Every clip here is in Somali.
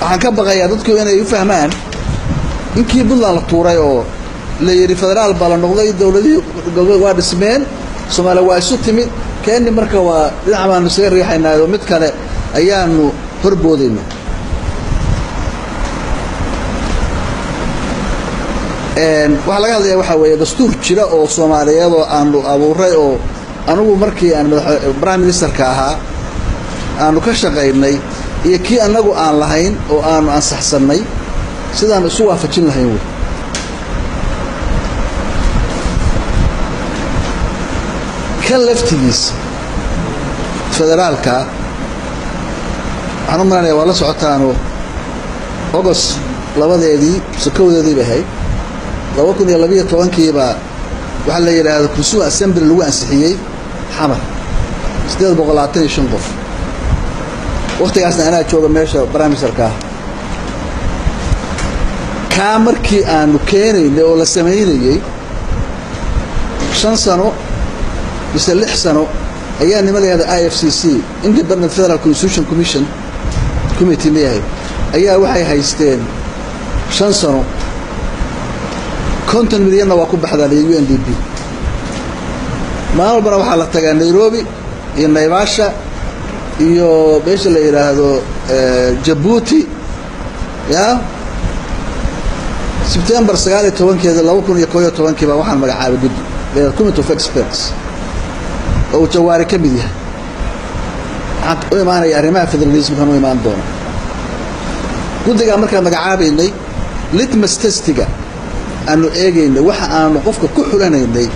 waxaan ka baqayaa dadku inay u fahmaan inkii Puntland la tuuray oo la yiri federaal baa la noqday dawladii waa dhismeen Soomaaliya waa isu timid keenni marka waa dhinaca baan isaga riixaynaa mid kale ayaanu horboodayna waxa laga hadlayaa waxa weeye dastuur jira oo Soomaaliyeed oo aanu abuuray oo anigu markii aan prime ministerka ahaa aanu ka shaqeynay iyo kii anagu aan lahayn oo aanu ansaxsanay sidaan isu waafajin lahayn kan laftigiis federaalka waxaan marnay waa la socotaano August labadeedii sakowdeedii bahay 2012 baa waxa la yiraahdo Kusu Assembly lagu ansixiyay xamar 825 qof waqtigaasna anaa jooga meesha barnaamijka ka markii aanu keenaynay oo la sameeyay 5 sano بس 6 سنة أيام نمرة هذا IFCC Independent Federal Constitution Commission Committee ليه أيام واحد هيستين 5 سنة كنت مدينة وأكون بحذا لي UNDP ما هو بروح على تجا نيروبي النيباشا يو بيش اللي هذا جيبوتي يا سبتمبر سجالة توان كذا لو كن يكوي توان كذا واحد مجا جد Committee of Experts أو جواري كمية عاد ما أنا يعني ما في الرئيس كانوا يمان دون قلت لك أمريكا مجعابي إني ليت مستستجا أنه إيجي إني وح أنا قفك كل لنا إني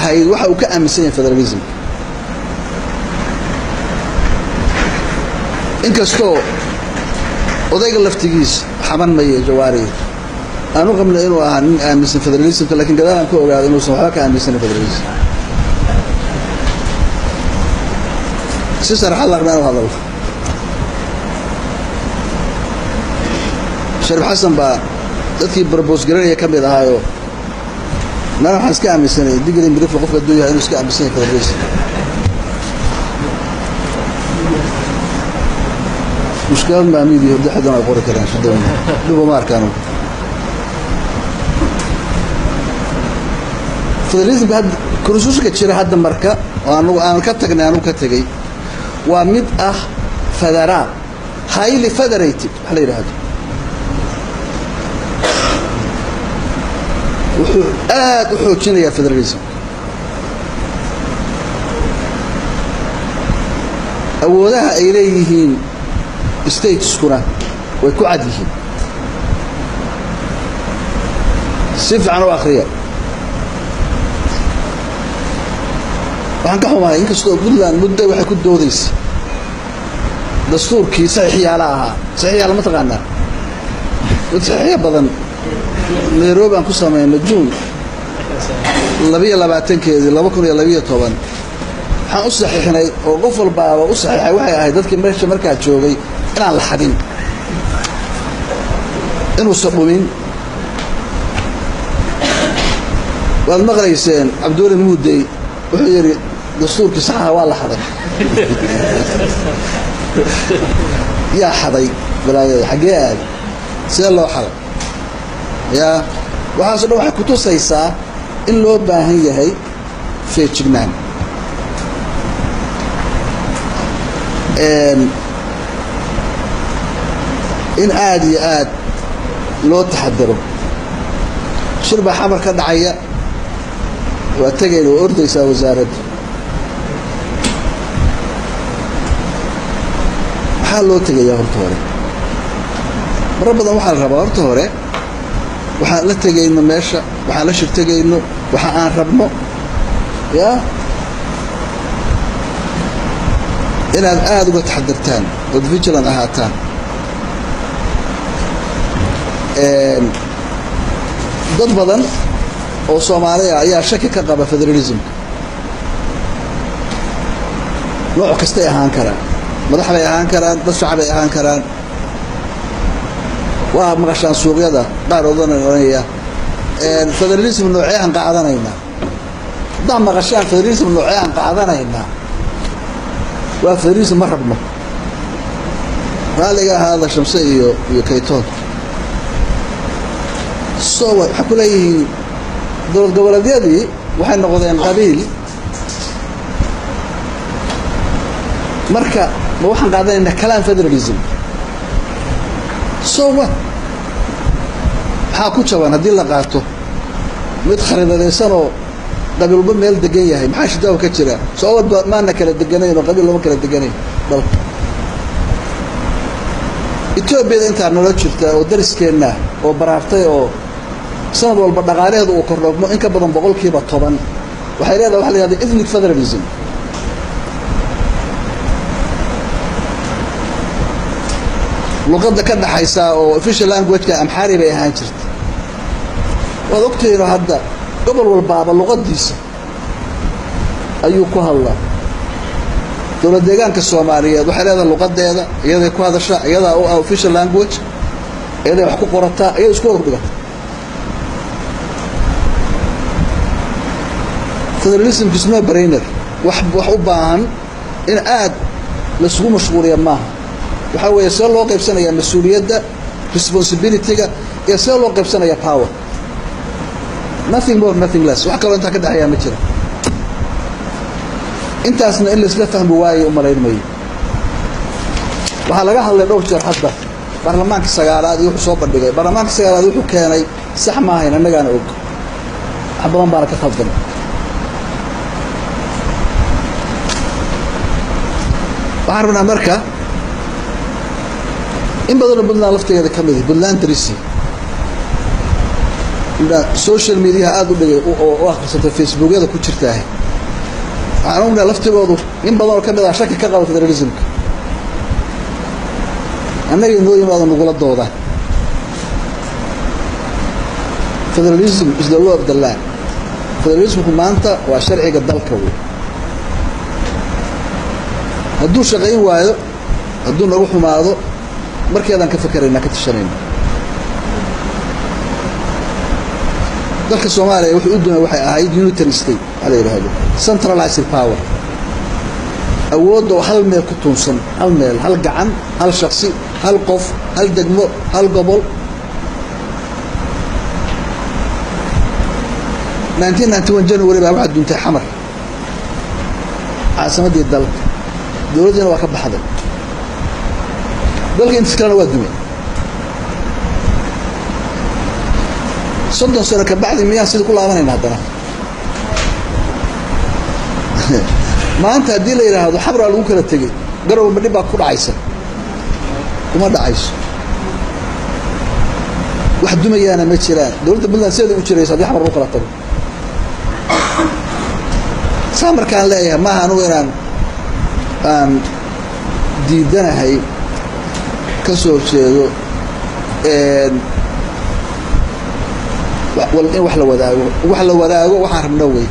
هاي وح وكأم سنين في الرئيس إنك استو وضيق اللفتجيس حمن مي جواري أنا قبل إنه أنا في الرئيس لكن كذا أنا كل هذا إنه صحاك أنا في الرئيس سيسر حلق ما هذا شرف حسن با dadkii propose gareeyay kamid ahaayo nana waxaan iska aaminsanay digriin brief qofka adduunka inuu iska aaminsan yahay federalism mushkilad ma amidi hada xadan ay qori karaan shidana dubo ma arkaano federalism bad kursuuska jira hadda marka aan ka tagnay aanu ka tagay waa mid federaal highly federated waxa la yiraahdo wuxuu aad u xoojinayaa federalism awoodaha ay leeyihiin states-kuna way ku cad yihiin si fiican u akhriya waxaan ka xumahay inkastoo Puntland muddo waxay ku doodaysaa dastuurkii saxiixyaala ahaa saxiixyaala ma taqaanaa saxiix badan Nairobi aan ku sameeyay June 22keedii 2012 waxaan u saxiixnay oo qof walba u saxiixay waxay ahayd dadkii meesha markaa joogay inaan la xadin inuu sabumin waad maqlayseen Abdulla Muudey wuxuu yiri dastuurkii saxa waa la xaday يا حضي بلا حاجات سيلو حل يا وحاسد waxa ku tusaysaa in loo baahan yahay feejignaan in aad iyo aad loo taxadaro shirba xamar ka dhacaya waa tagay oo ordaysa wasaaradda loo tagayaa horta hore mar badan waxa la rabaa horta hore waxa la tagayno meesha waxa la shirtagayno waxa aan rabno ya inaad aad uga taxadartaan oo vigilant ahaataan dad badan oo Soomaaliya ayaa shaki ka qaba federalism nooc kasta ahaan kara madax bay ahaan karaan dad shacab ay ahaan karaan waa maqashaan suuqyada qaar odanaya federalism noocee aan qaadanayna dad maqashaan federalism noocee aan qaadanayna waa federalism ma rabno raaliga ahaada Shamse iyo Kaytoon soo waxa ku leeyihiin dowlad goboleedyadii waxay noqdeen qabiil marka ma waxaan qaadanaynaa kalaam federalism so what maxaa ku jaban haddii la qaato mid khariidadaysan oo qabiilba meel degan yahay maxaa shidaw ka jira soo wad maana kala deganayn oo qabiil lama kala deganayn dalka Ethiopia inta nolol jirta oo dariskeena oo baraartay oo sanad walba dhaqaaleedu uu kordhmo in ka badan 10% waxay leedahay waxa la yiraahdo ethnic federalism luqadda ka dhaxaysa oo official language-ka Amhari bay ahaan jirtay wad ogtayno hadda gobol walba luqadiisa ayuu ku hadlaa dowlad deegaanka Soomaaliyeed waxay leedahay luqadeeda iyada ku hadasha iyada oo official language iyada wax ku qorata iyada isku dhigata federalism is no brainer wax u baahan in aad la isugu mashquuliyo maaha waxa weeye soo loo qaybsanaya mas'uuliyadda responsibility-ga iyo soo loo qaybsanaya power nothing more nothing less wax kale inta ka dhaxaya ma jiro intaasna in la isla fahmo waayo u maleeyay waxa laga hadlay dhowr jeer hadda baarlamaanka sagaalaad iyo soo bandhigay baarlamaanka sagaalaad wuxuu keenay sax ma ahayn annagana og xabadan baa ka khaldan waxaan marka in badan Puntland lafteeda kamid ah Puntland Trisi social media aad u dhigay oo akhrisatay Facebook-yada ku jirtaa waxaan laftigoodu in badan oo kamid ah shaki ka qabo federalism-ka annaga inoo yimaado nugula dooda federalism is the law of the land federalism-ku maanta waa sharciga dalka weey hadduu shaqayn waayo hadduu nagu xumaado markeedan ka fakarayna ka tashanayna dalka Soomaaliya wuxuu u doonay waxay ahayd unitary state ala yiraahdo centralized power awood oo hal meel ku tuunsan hal meel hal gacan hal shakhsi hal qof hal degmo hal gobol 1991 January baa waxa duntay xamar caasimadii dalka dowladana waa ka baxday dalka inta kale waa dumay soddon sano ka bacdi miyaa sida ku laabanayna haddana maanta haddii la yiraahdo xabra lagu kala tegay garow ma dhib baa ku dhacaysa kuma dhacayso wax dumayaana ma jiraan dowladda Puntland sida u jiraysa haddii xabra lagu kala tago saamarkaan leeyahay maaha anugu inaan aan diidanahay ka soo jeedo in wax la wadaago waxaan rabnaa way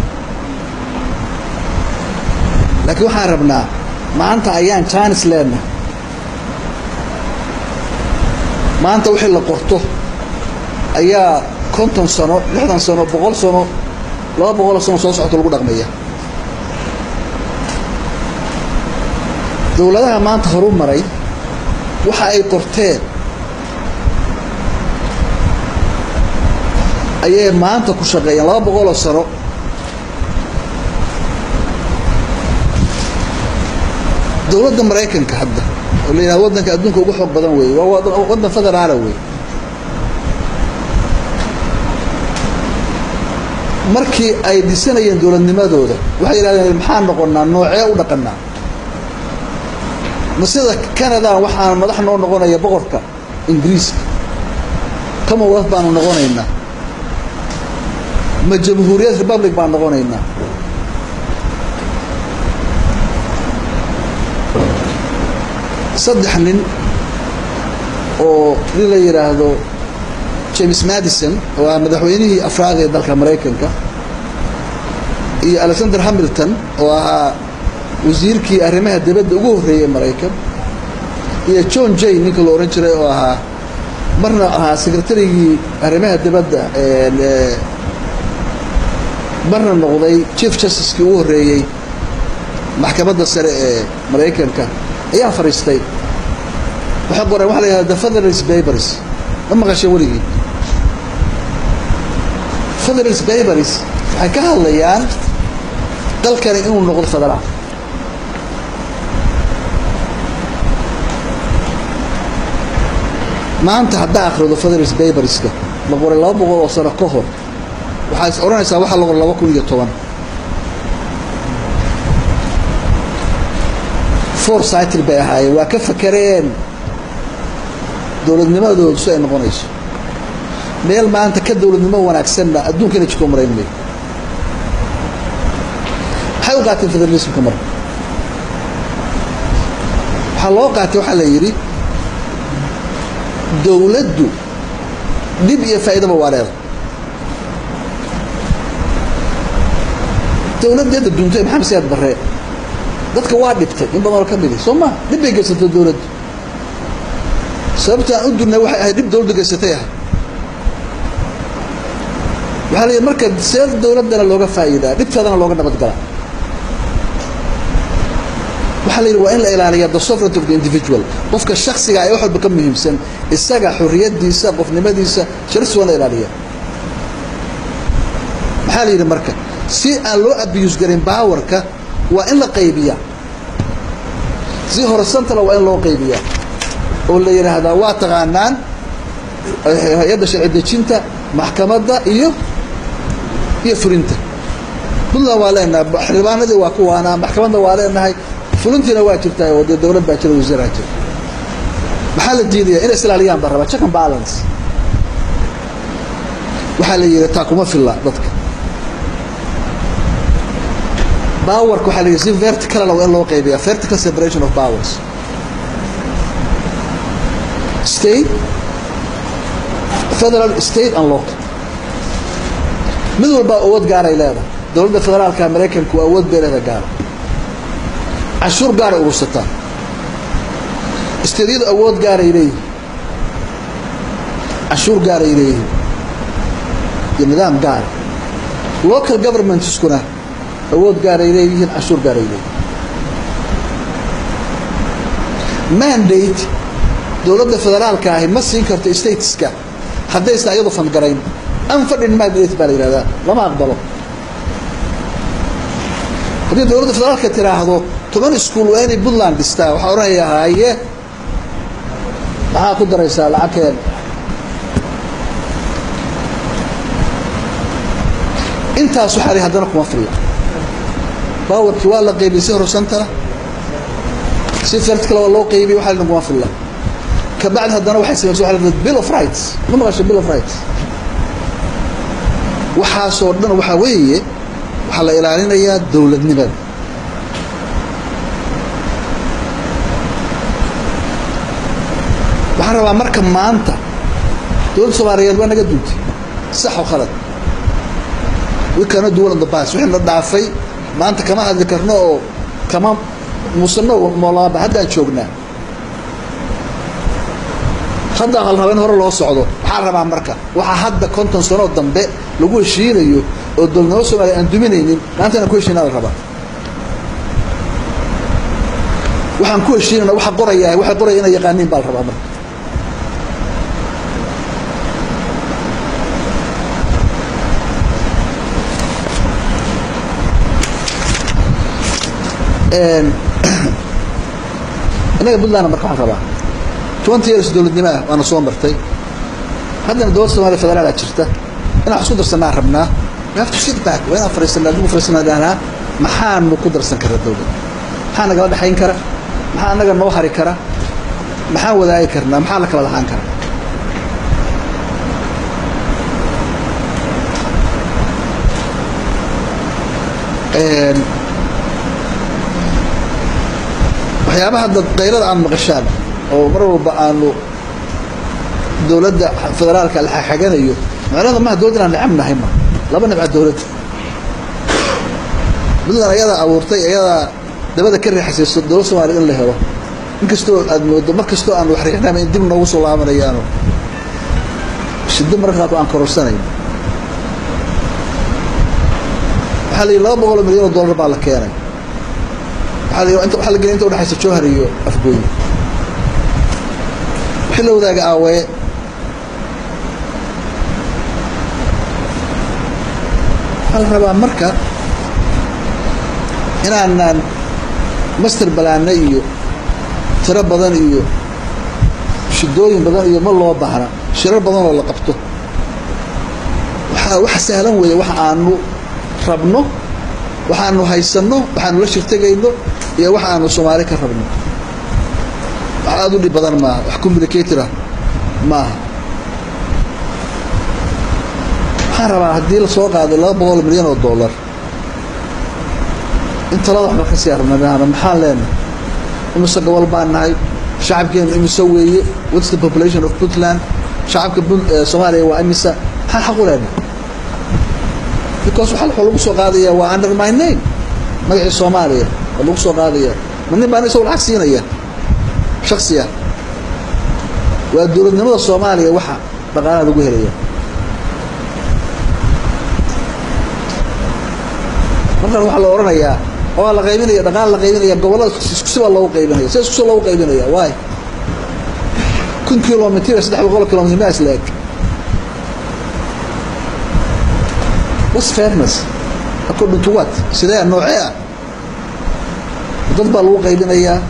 laakiin waxaan rabnaa maanta ayaan chance leena maanta wixii la qorto ayaa 50 sano 60 sano 100 sano 200 sano soo socota lagu dhaqmaya dowladaha maanta horu maray waxa ay qorteen ayay maanta ku shaqeeyaan 200 sano dowladda Mareykanka hadda oo leeyahay wadanka adduunka ugu xoog badan weey waa wadan federaal weey markii ay dhisanayeen dowladnimadooda waxay yiraahdeen maxaan noqonnaa noocee u dhaqannaa masida Canada waxaan madax noo noqonaya boqorka Ingiriiska kama wad baan noqonaynaa ma jamhuuriyad republic baan noqonaynaa saddex nin oo la yiraahdo James Madison oo madaxweynihii afraad ee dalka Mareykanka iyo Alexander Hamilton oo ahaa wasiirkii arrimaha dibadda ugu horeeyay Mareykan iyo John Jay ninka la oran jiray oo ahaa marna ahaa secretary-gii arrimaha dibadda marna noqday chief justice-kii ugu horeeyay maxkamadda sare ee Mareykanka ayaa fariistay وحقوا عليها the Federalist Papers لما قاشوا ولي Federalist Papers حكاها الليان قال كان إنه نقول فدرال ما أنت هدا آخر the Federalist Papers كه لقوا الله بقول وصار كهر وحاس أورانا سواح لقوا الله وكل يطوان foresight البيعة وكيف كرين دولة نما دولة سوء نقونيش ميل ما أنت كدولة نما ونعكسنا أدون كنا تشكو مرين لي حاول قاتل في الرئيس كمر حلو قاتل وحلا يري دولة دو ليبيا فائدة موارد دولة دي الدنيا محمد سياد بريء dadka waa dhibtay in badan oo kamid ah Soomaa dib ay geysatay dawladda sababta u dunay waxa ay dib dawladda geysatay waxa la marka seel dawladana looga faa'iidaa dibtadana looga nabad gala waxa la waa in la ilaaliyo the sovereignty of the individual qofka shakhsiga ay wax walba ka muhiimsan isaga xurriyadiisa qofnimadiisa sharciga la ilaaliyo waxa la marka si aan loo abuse garin powerka waa in la qaybiya si horisontal waa in loo qaybiya oo la yiraahdo waa taqaanaan hay'adda sharci dejinta maxkamadda iyo fulinta kullu waa leena xildhibaanada waa kuwaana maxkamadda waa leenahay fulintina waa jirtaa oo dawladda baa jirta wasiirada maxaa la diiday in islaaliyaan baraba check and balance waxa la yiraahdaa kuma filla dadka power ku xalay si vertical law in loo qaybiyo vertical separation of powers state federal state and local mid walba awood gaar ay leedahay dawladda federaalka Mareykanku awood beelada gaar ashur gaar ugu sata state awood gaar ay leeyahay ashur gaar ay leeyahay nidaam gaar local government iskuna awood gaar ay leeyihiin ashur gaar ay leeyihiin mandate dawladda federaalka ah ma siin karto stateska haday sayado fan garayn aan fadhin mandate baa yiraahdaa lama aqbalo hadii dawladda federaalka tiraahdo 10 school waa inay Puntland dhistaa waxa oranayaa waxa ku daraysaa lacageen intaas waxa hadana kuma filla باور كوالا قيبي سهر سنترة سيفرت كلا والله قيبي وحال نقوم في الله كبعد هذا واحد يسوي على بيل اوف رايتس ما غاش بيل اوف رايتس وحاسودنا وحويه وحلا ilaalinaya dawladnimada waxaan rabaa marka maanta dawladda Soomaaliyeed waa naga duntay sax oo khalad wikana dawladda baas wixii dhaafay maanta kama hadli karno oo kama musanno moolaaba hadda joognaa hadda hal habeen hore loo socdo waxa rabaa marka waxa hadda konton sano dambe lagu heshiinayo oo dawladnimada Soomaaliya aan duminaynin maanta ku heshiinaa rabaa waxaan ku heshiinaa waxa qoraya inay yaqaaniin baa rabaa marka أنا قبل أنا مركز ربع 20 years دولة وأنا صوم برتي هذا الدول سوالي فدرال على شرته أنا حصود السنة ربنا ما في شيء باك وين فريسنا دو فريسنا دهنا محان مقدر سنكر الدولة محان قال حين كره محان قال موحر كره محان وذاي كرنا محان لك ولا حان كره waxyaabaha dayrada aan maqashaan oo mar walba aanu dawladda federaalka la xaqanayo macnaheedu ma dawladda aan nacamnahay ma laba nabca dawladda midna ayada abuurtay ayada dabada ka riixayso dawladda Soomaaliya in la helo inkastoo aad moodo markastoo aan wax riixnaa in dib noogu soo laabanayaano shiddo markaa aan kororsanay waxa la $200 milyan baa la keenay waxa la gelin inta u dhaxaysa Jowhar iyo Afgooy وحلو ذاك آوي هل ربع مركب هنا أن مستر بلانيو ترى بدنيو شدوين بدنيو ما الله بحنا شرب بدن ولا قبته waxa sahlan weeye waxa aanu rabno waxa aanu haysano waxa aanu la shirtagayno iyo waxa aanu Soomaali ka rabno waxa aad u dhib badan ma wax communicator ma waxaan rabaa haddii la soo qaado $200 milyan inta la wax ka siyaarnaa maxaa leenahay imisa gobol baan nahay shacabkeenu imisa weeye what's the population of Puntland shacabka Soomaaliya waa imisa maxaa xaq u leenahay because waxa lagu soo qaadaya waa under my name magaca Soomaaliya lagu soo qaadaya man baan isoo lacag siinaya shakhsiya waa dawladnimada Soomaaliya waxa dhaqaalaha lagu helaya marka waxa la oranayaa oo la qaybinaya dhaqaal la qaybinaya gobolada isku si loo qaybinaya isku si loo qaybinaya waay kun kilomitir 300 kilomitir ma isleek what's fairness according to what sidee noocee dad baa lagu qaybinayaa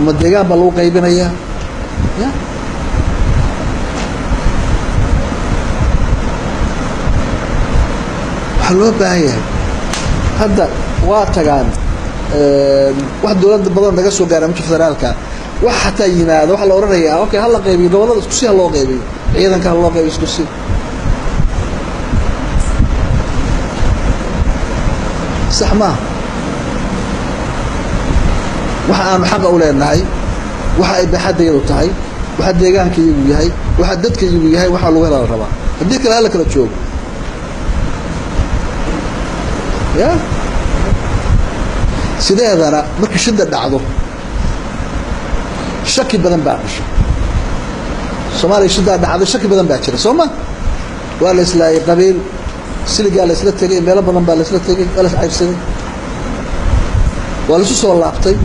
ma deegaan baa lagu qaybinayaa ya waxa loo baahan yahay hadda waa tagaan wax dawladda badan laga soo gaaray mid federaalka wax xataa yimaado waxa la oranayaa okay hal la qaybiyo gobolada isku si loo qaybiyo ciidanka loo qaybiyo isku si صح ما waxa aan xaq u leenahay waxa ay baxadeeyo tahay waxa deegaanka iyagu yahay waxa dadka iyagu yahay waxa lagu helaa rabaa hadii kale la kala joogo ya sideedana marka shida dhacdo shaki badan baa dhashay Soomaaliya shida dhacdo shaki badan baa jira Soomaa waa la islaayay qabiil siliga la isla tagay meel badan baa la isla tagay wala ayfsaday wala soo laabtay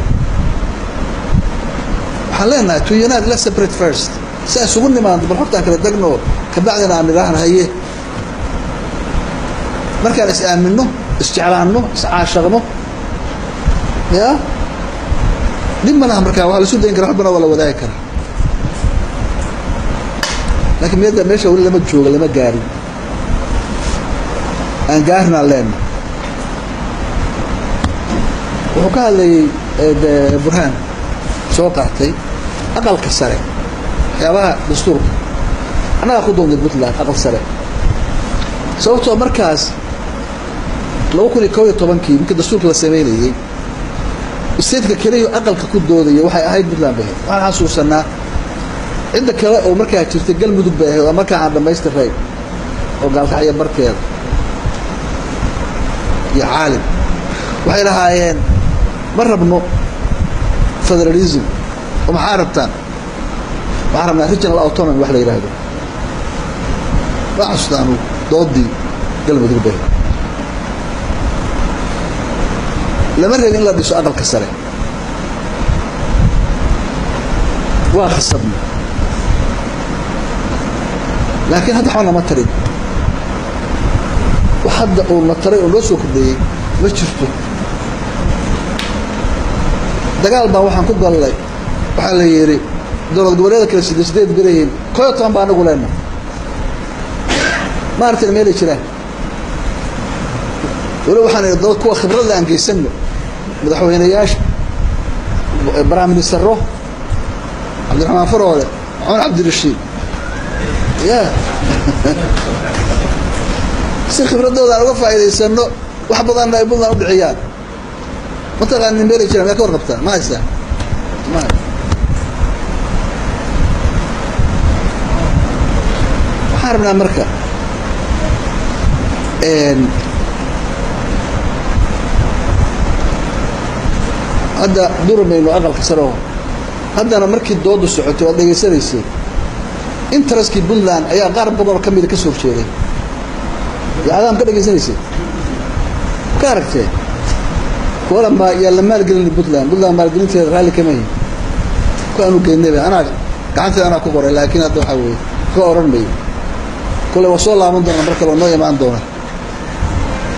xalena to unite let's separate first saa sugu nimaan bal xogta kala dagno ka bacdina aan ilaahna haye markaan is aamino isjeclaano iscaashaqno ya nimana markaa waxa la soo deyn karaa xubna wala wadaay kara laakiin meesha wali lama joogo lama gaarin aan gaarna leen wuxuu ka hadlayay burhaan soo qaatay aqalka sare waxyaabaha dastuurka anaga ku doonday Puntland aqal sare sababtoo markaas 2011 markii dastuurka la sameeyay isteedka kaliya aqalka ku doodaya waxay ahayd Puntland bay waxaan xasuusanaa inta kale oo markaa jirtay galmudug bay ahayd markaa aan dhamaystiray oo gaalkacyo barkeeda يا عالم وحين هايين مرة بنو فدراليزم ومحاربتان محاربنا رجل الأوتونومي وحلا يراهدو وعشتانو ضدي قلبه دقبه لما رأيين الله ديسو أقل كسره واخصبنا لكن هذا حوانا ما تريد وحد أول الطريق ولوسو كده ما شفته دجال بقى وحن كده الله وحلا يري دولة جوالية كده سديد بريين كل طعم بقى نقول لنا ما أردت الميل يشرح ولو حنا الضوء كوا خبرة اللي عن جيسنا مدحوا هنا ياش برامج السروه عبد الرحمن فرعون عمر عبد الرشيد يا سير خبردooda aan uga faa'iideysano wax badan ay badan u dhiciyaan mataqaan in beelay jiraan ka warqabtaan ma haysa ma xarna marka hadda durmayno aqalka saro haddana markii doodu socotay oo dhageysanaysay interest-ki Puntland ayaa qaar badan ka mid ka soo jeeday يعلم كده جزيسي كاركتر ولا ما يلا ما القلني بطلان ما القلني في غالي كمان كانوا كأنه أنا gacanta ana ku qoray laakiin hadda waxa weeye ka oran mayo kule waa soo laaban doona marka loo imaan doona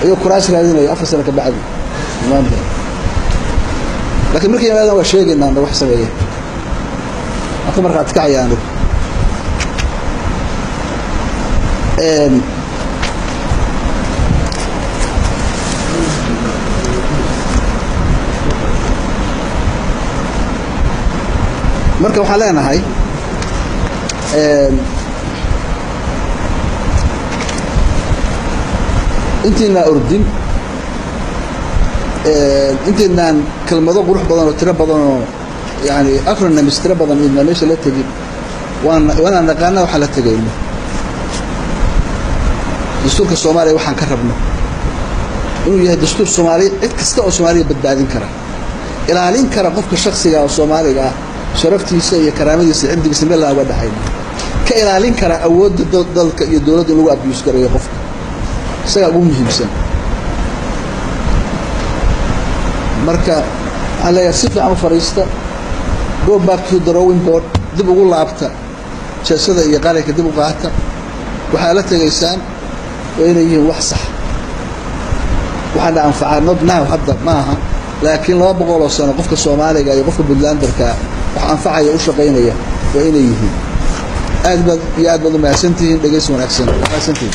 iyo kuraas raadinayo 4 sano ka bacdi maanta laakiin markii imaadaan waa sheegaynaa wax sameeyay aku markaad ka cayaano marka waxaan leenahay intiina ordin intiinaan kelmado qurux badan oo tiro badan oo yani acronyms tiro badan in meesha la tegin waan naqaana waxa la tegayno dastuurka Soomaaliya waxaan ka rabno inuu yahay dastuur Soomaaliya cid kasta oo Soomaaliya badbaadin kara ilaalin kara qofka shakhsiga oo Soomaaliga ah sharaftiisa iyo karaamadiisa cimdigiisa meel laga dhaxayn ka ilaalin kara awoodda dalka iyo dawladda lagu abuse gareeyo qofka isaga ugu muhiimsan marka ala yasifa am fariista go back to the drawing board dib ugu laabta jeesada iyo qalinka dib u qaata waxa la tagaysaan وين يجي وحصح وحنا أنفعنا بناه حتى معها لكن لا بقول سنة قفك الصومالي جاي قفك بلندركا وأنفع يوش قينية وين يجي أجمل يا أجمل ما سنتين دقيس ونكسن ما سنتين